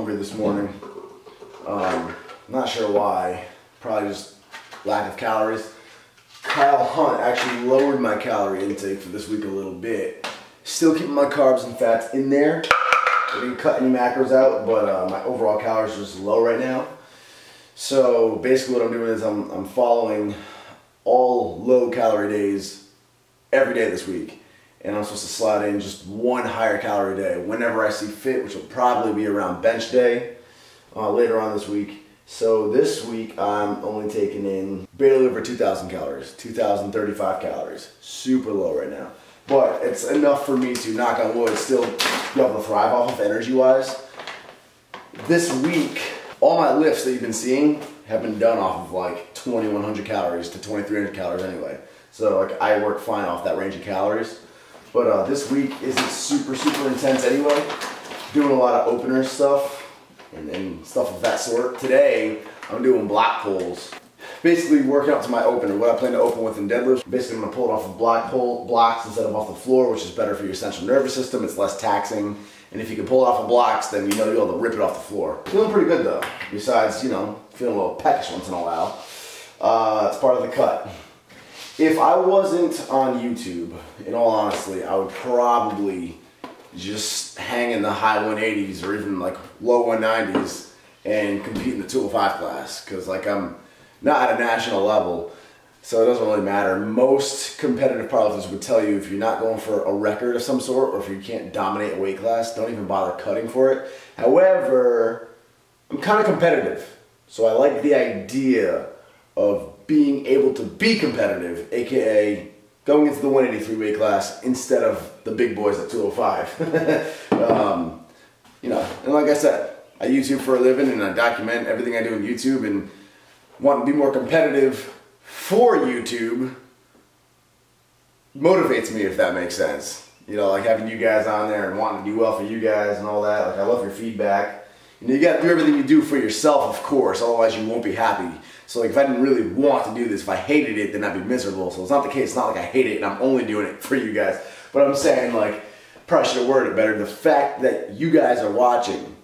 hungry this morning. Not sure why. Probably just lack of calories. Kyle Hunt actually lowered my calorie intake for this week a little bit. Still keeping my carbs and fats in there. I didn't cut any macros out, but my overall calories are just low right now. So basically what I'm doing is I'm following all low calorie days every day this week. And I'm supposed to slide in just one higher calorie day whenever I see fit, which will probably be around bench day later on this week. So this week I'm only taking in barely over 2,000 calories, 2,035 calories. Super low right now. But it's enough for me to, knock on wood, still be able to thrive off of energy-wise. This week, all my lifts that you've been seeing have been done off of like 2,100 calories to 2,300 calories anyway. So like I work fine off that range of calories. But this week isn't super intense anyway. Doing a lot of opener stuff and stuff of that sort. Today, I'm doing block pulls. Basically working out to my opener, what I plan to open with in deadlifts. Basically I'm going to pull it off of blocks instead of off the floor, which is better for your central nervous system. It's less taxing. And if you can pull it off of blocks, then you know you'll be able to rip it off the floor. Feeling pretty good though. Besides, you know, feeling a little peckish once in a while. It's part of the cut. If I wasn't on YouTube, in all honesty, I would probably just hang in the high 180s or even like low 190s and compete in the 205 class. Because like I'm not at a national level, so it doesn't really matter. Most competitive powerlifters would tell you if you're not going for a record of some sort or if you can't dominate a weight class, don't even bother cutting for it. However, I'm kind of competitive, so I like the idea of being able to be competitive, aka going into the 183 weight class instead of the big boys at 205. You know, and like I said, I YouTube for a living and I document everything I do on YouTube, and wanting to be more competitive for YouTube motivates me, if that makes sense. You know, like having you guys on there and wanting to do well for you guys and all that. Like I love your feedback. You know, you got to do everything you do for yourself, of course, otherwise you won't be happy. So like if I didn't really want to do this, if I hated it, then I'd be miserable. So it's not the case. It's not like I hate it and I'm only doing it for you guys. But I'm saying, like, probably should have worded it better. The fact that you guys are watching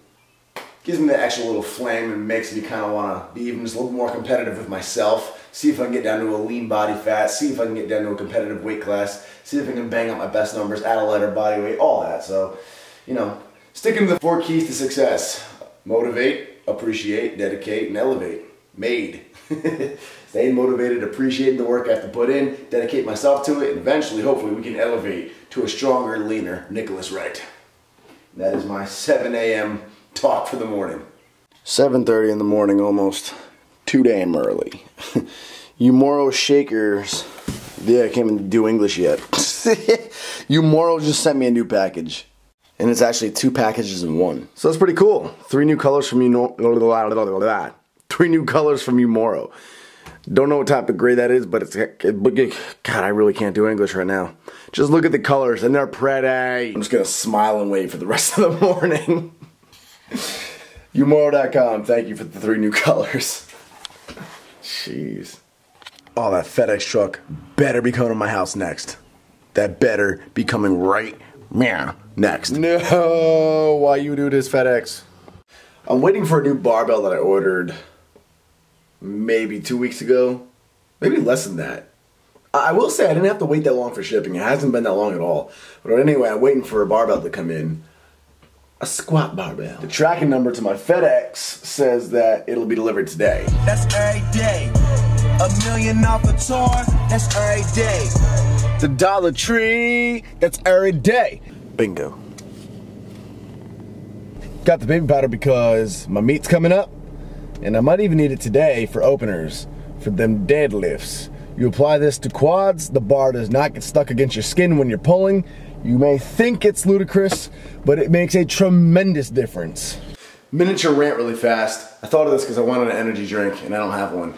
gives me that extra little flame and makes me kind of want to be even just a little more competitive with myself. See if I can get down to a lean body fat. See if I can get down to a competitive weight class. See if I can bang out my best numbers, add a lighter body weight, all that. So, you know, sticking to the 4 keys to success. Motivate, appreciate, dedicate, and elevate. Made. Staying motivated, appreciating the work I have to put in, dedicate myself to it, and eventually, hopefully, we can elevate to a stronger, leaner Nicholas Wright. That is my 7 a.m. talk for the morning. 7:30 in the morning almost. Too damn early. You Moro Shakers. Yeah, I can't even do English yet. You Moro just sent me a new package. And it's actually 2 packages in one. So that's pretty cool. 3 new colors from you. 3 new colors from Moro. Don't know what type of gray that is, but it's, God, I really can't do English right now. Just look at the colors and they're pretty. I'm just gonna smile and wait for the rest of the morning. Umoro.com, thank you for the 3 new colors. Jeez. Oh, that FedEx truck better be coming to my house next. That better be coming right next. No, why you do this, FedEx? I'm waiting for a new barbell that I ordered maybe 2 weeks ago. Maybe less than that. I will say I didn't have to wait that long for shipping. It hasn't been that long at all. But anyway, I'm waiting for a barbell to come in. A squat barbell. The tracking number to my FedEx says that it'll be delivered today. That's every day. $1 million off a tour. That's every day. The Dollar Tree. That's every day. Bingo. Got the baby powder because my meat's coming up, and I might even need it today for openers, for them deadlifts. You apply this to quads, the bar does not get stuck against your skin when you're pulling. You may think it's ludicrous, but it makes a tremendous difference. Miniature rant really fast. I thought of this because I wanted an energy drink, and I don't have one.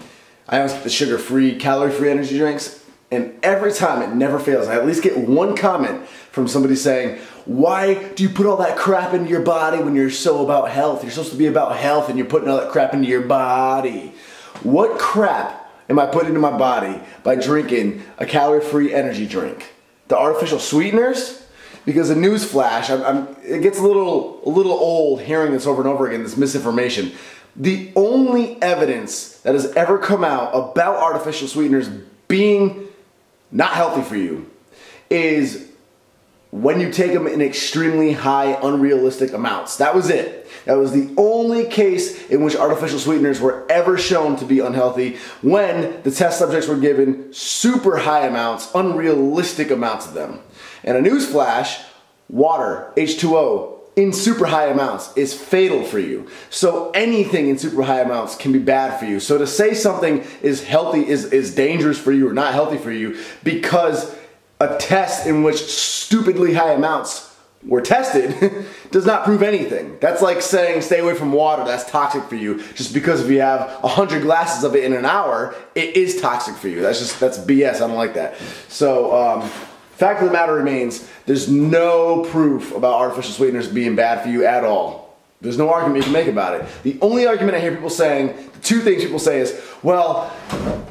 I always get the sugar-free, calorie-free energy drinks, and every time it never fails. I at least get one comment from somebody saying, why do you put all that crap into your body when you're so about health? You're supposed to be about health and you're putting all that crap into your body. What crap am I putting into my body by drinking a calorie-free energy drink? The artificial sweeteners? because a news flash, it gets a little old hearing this over and over again, this misinformation. The only evidence that has ever come out about artificial sweeteners being not healthy for you is when you take them in extremely high, unrealistic amounts. That was it. That was the only case in which artificial sweeteners were ever shown to be unhealthy, when the test subjects were given super high amounts, unrealistic amounts of them. And a newsflash, water, H2O, in super high amounts is fatal for you. So anything in super high amounts can be bad for you. So to say something is healthy is dangerous for you or not healthy for you because a test in which stupidly high amounts were tested does not prove anything. That's like saying stay away from water, that's toxic for you. Just because if you have 100 glasses of it in an hour, it is toxic for you. That's BS, I don't like that. So, fact of the matter remains, there's no proof about artificial sweeteners being bad for you at all. There's no argument you can make about it. The only argument I hear people saying, the two things people say is, well,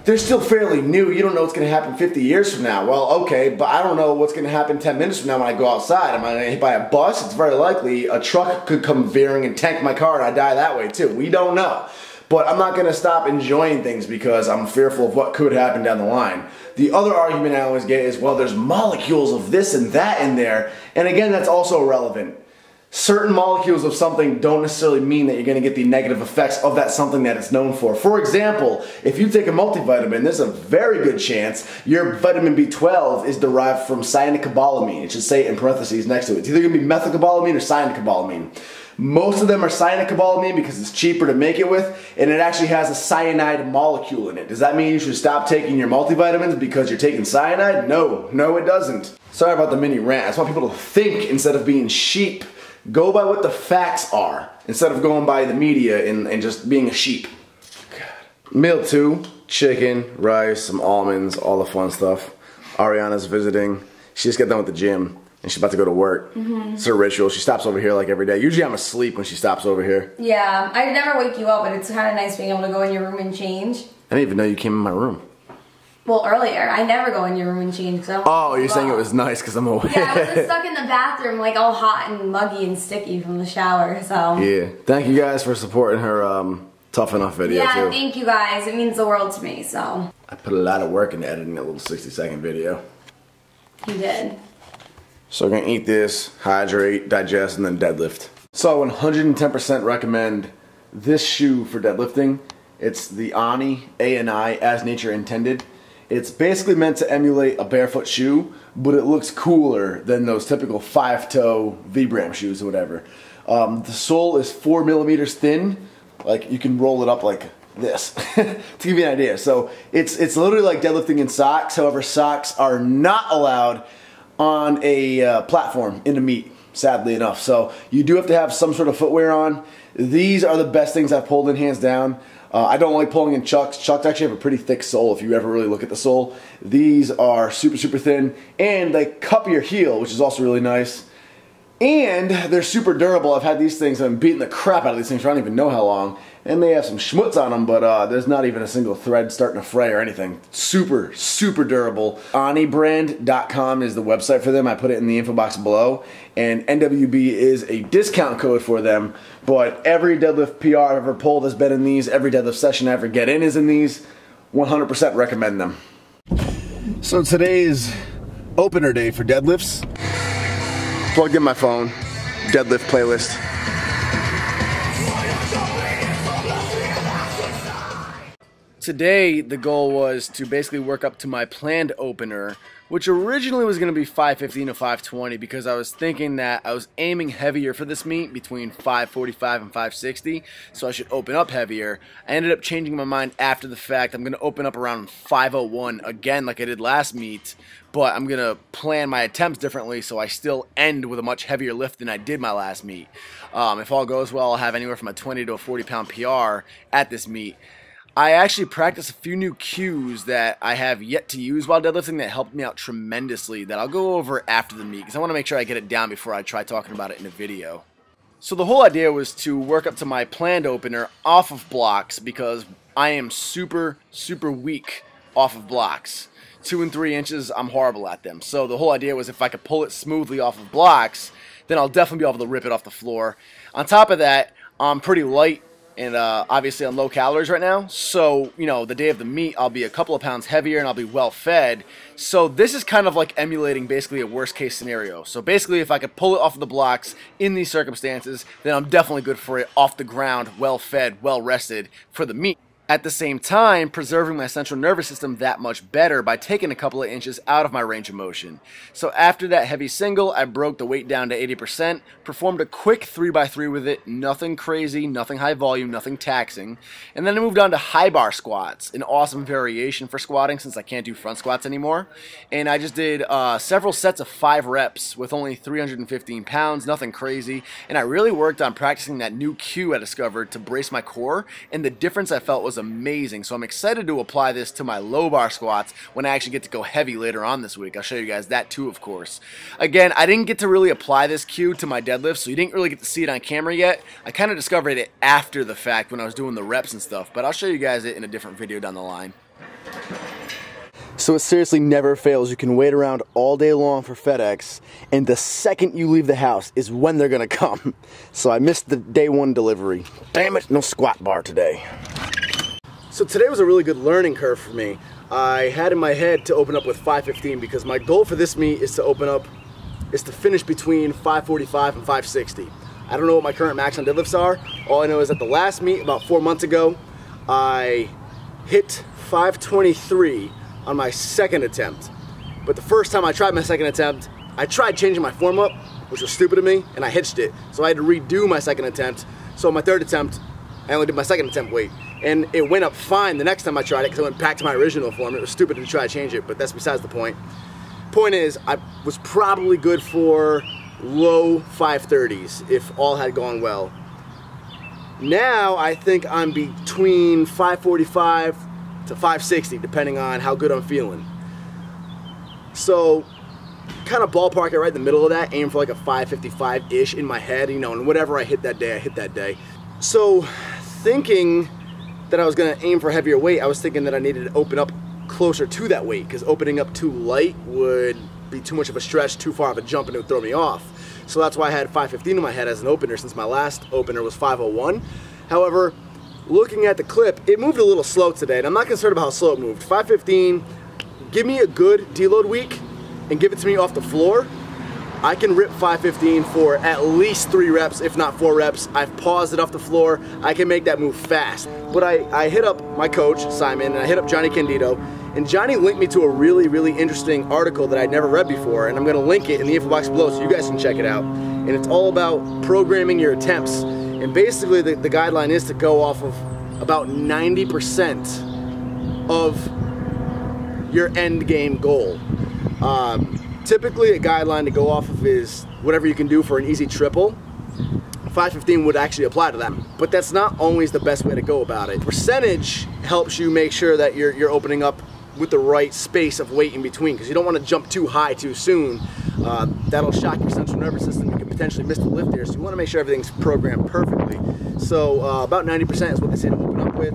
they're still fairly new. You don't know what's going to happen 50 years from now. Well, okay, but I don't know what's going to happen 10 minutes from now when I go outside. Am I going to get hit by a bus? It's very likely a truck could come veering and tank my car and I die that way too. We don't know. But I'm not going to stop enjoying things because I'm fearful of what could happen down the line. The other argument I always get is, well, there's molecules of this and that in there. And again, that's also irrelevant. Certain molecules of something don't necessarily mean that you're going to get the negative effects of that something that it's known for. For example, if you take a multivitamin, there's a very good chance your vitamin B12 is derived from cyanocobalamin. It should say in parentheses next to it. It's either going to be methylcobalamin or cyanocobalamin. Most of them are cyanocobalamin because it's cheaper to make it with, and it actually has a cyanide molecule in it. Does that mean you should stop taking your multivitamins because you're taking cyanide? No, it doesn't. Sorry about the mini rant. I just want people to think instead of being sheep. Go by what the facts are instead of going by the media and just being a sheep. God. Meal 2, chicken, rice, some almonds, all the fun stuff. Ariana's visiting. She just got done with the gym. And she's about to go to work. It's her ritual. She stops over here like every day. Usually I'm asleep when she stops over here. Yeah, I never wake you up, but it's kind of nice being able to go in your room and change. I didn't even know you came in my room. Well, earlier. I never go in your room and change. Oh, you're saying it was nice because I'm awake. Yeah, I was just stuck in the bathroom like all hot and muggy and sticky from the shower, so. Yeah, thank you guys for supporting her Tough Enough video too. Yeah, thank you guys. It means the world to me, so. I put a lot of work into editing that little 60-second video. You did. So we're gonna eat this, hydrate, digest, and then deadlift. So I 110% recommend this shoe for deadlifting. It's the Ani, A-N-I, as nature intended. It's basically meant to emulate a barefoot shoe, but it looks cooler than those typical 5-toe Vibram shoes or whatever. The sole is 4 millimeters thin. Like, you can roll it up like this to give you an idea. So it's literally like deadlifting in socks. However, socks are not allowed on a platform in the meet, sadly enough. So you do have to have some sort of footwear on. These are the best things I've pulled in, hands down. I don't like pulling in Chucks. Chucks actually have a pretty thick sole if you ever really look at the sole. These are super, super thin, and they cup your heel, which is also really nice. And they're super durable. I've had these things, I've been beating the crap out of these things for I don't even know how long. And they have some schmutz on them, but there's not even a single thread starting to fray or anything. Super, super durable. Anibrand.com is the website for them. I put it in the info box below. And NWB is a discount code for them. But every deadlift PR I've ever pulled has been in these. Every deadlift session I ever get in is in these. 100% recommend them. So today's opener day for deadlifts. Plugged in my phone, deadlift playlist. Today, the goal was to basically work up to my planned opener, which originally was going to be 515 to 520 because I was thinking that I was aiming heavier for this meet between 545 and 560, so I should open up heavier. I ended up changing my mind after the fact. I'm going to open up around 501 again like I did last meet, but I'm going to plan my attempts differently so I still end with a much heavier lift than I did my last meet. If all goes well, I'll have anywhere from a 20 to a 40 pound PR at this meet. I actually practiced a few new cues that I have yet to use while deadlifting that helped me out tremendously that I'll go over after the meet because I want to make sure I get it down before I try talking about it in a video. So the whole idea was to work up to my planned opener off of blocks because I am super, super weak off of blocks. 2 and 3 inches, I'm horrible at them. So the whole idea was if I could pull it smoothly off of blocks, then I'll definitely be able to rip it off the floor. On top of that, I'm pretty light and obviously on low calories right now. So, you know, the day of the meet, I'll be a couple of pounds heavier and I'll be well fed. So this is kind of like emulating basically a worst case scenario. So basically if I could pull it off of the blocks in these circumstances, then I'm definitely good for it off the ground, well fed, well rested for the meet. At the same time, preserving my central nervous system that much better by taking a couple of inches out of my range of motion. So after that heavy single, I broke the weight down to 80%, performed a quick 3x3 with it, nothing crazy, nothing high volume, nothing taxing, and then I moved on to high bar squats, an awesome variation for squatting since I can't do front squats anymore. And I just did several sets of 5 reps with only 315 pounds, nothing crazy, and I really worked on practicing that new cue I discovered to brace my core, and the difference I felt was amazing. So I'm excited to apply this to my low bar squats when I actually get to go heavy later on this week. I'll show you guys that too, of course. Again, I didn't get to really apply this cue to my deadlift, so you didn't really get to see it on camera yet. I kind of discovered it after the fact when I was doing the reps and stuff, but I'll show you guys it in a different video down the line. So it seriously never fails. You can wait around all day long for FedEx, and the second you leave the house is when they're gonna come. So I missed the day 1 delivery. Damn it, no squat bar today. So today was a really good learning curve for me. I had in my head to open up with 515 because my goal for this meet is to finish between 545 and 560. I don't know what my current max on deadlifts are. All I know is at the last meet about 4 months ago, I hit 523 on my second attempt. But the first time I tried my second attempt, I tried changing my form up, which was stupid of me, and I hitched it. So I had to redo my second attempt. So my third attempt, I only did my second attempt weight. And it went up fine the next time I tried it because I went back to my original form. It was stupid to try to change it, but that's besides the point. Point is, I was probably good for low 530s if all had gone well. Now I think I'm between 545 to 560 depending on how good I'm feeling. So kind of ballpark it right in the middle of that, aim for like a 555-ish in my head, you know, and whatever I hit that day, I hit that day. So thinking that I was going to aim for heavier weight, I was thinking that I needed to open up closer to that weight because opening up too light would be too much of a stretch, too far of a jump, and it would throw me off. So that's why I had 515 in my head as an opener since my last opener was 501. However, looking at the clip, it moved a little slow today, and I'm not concerned about how slow it moved. 515, give me a good deload week and give it to me off the floor. I can rip 515 for at least 3 reps, if not 4 reps. I've paused it off the floor. I can make that move fast. But I hit up my coach, Simon, and I hit up Johnny Candido, and Johnny linked me to a really, really interesting article that I'd never read before, and I'm gonna link it in the info box below so you guys can check it out. And it's all about programming your attempts. And basically the guideline is to go off of about 90% of your end game goal. Typically a guideline to go off of is whatever you can do for an easy triple. 515 would actually apply to them, but that's not always the best way to go about it. Percentage helps you make sure that you're opening up with the right space of weight in between, because you don't want to jump too high too soon. That'll shock your central nervous system. You can potentially miss the lift there, so you want to make sure everything's programmed perfectly. So about 90% is what they say to open up with.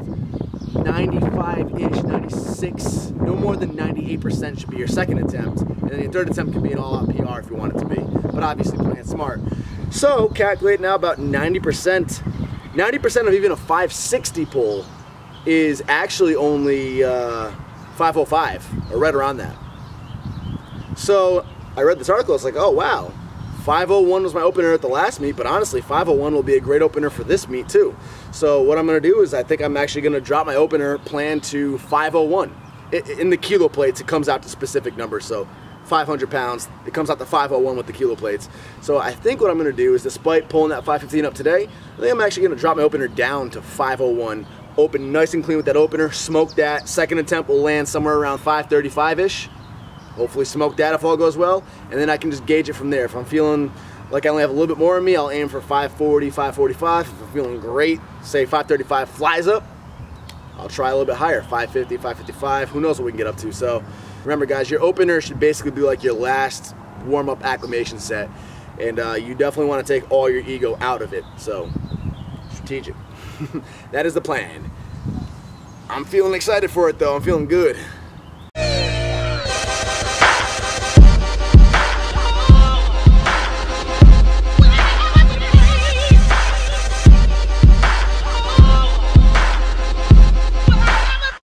95-ish, 96, no more than 98% should be your second attempt, and then your third attempt can be an all-out PR if you want it to be, but obviously playing smart. So calculate now about 90%. 90% of even a 560 pull is actually only 505, or right around that. So I read this article, it's like, oh wow, 501 was my opener at the last meet, but honestly 501 will be a great opener for this meet too. So what I'm going to do is I think I'm actually going to drop my opener plan to 501. In the kilo plates it comes out to specific numbers, so 500 pounds, it comes out to 501 with the kilo plates. So I think what I'm going to do is, despite pulling that 515 up today, I think I'm actually going to drop my opener down to 501. Open nice and clean with that opener, smoke that. Second attempt will land somewhere around 535-ish. Hopefully smoke that if all goes well, and then I can just gauge it from there. If I'm feeling like I only have a little bit more in me, I'll aim for 540, 545. If I'm feeling great, say 535 flies up, I'll try a little bit higher, 550, 555, who knows what we can get up to. So remember guys, your opener should basically be like your last warm-up acclimation set, and you definitely want to take all your ego out of it. So strategic. That is the plan. I'm feeling excited for it though, I'm feeling good.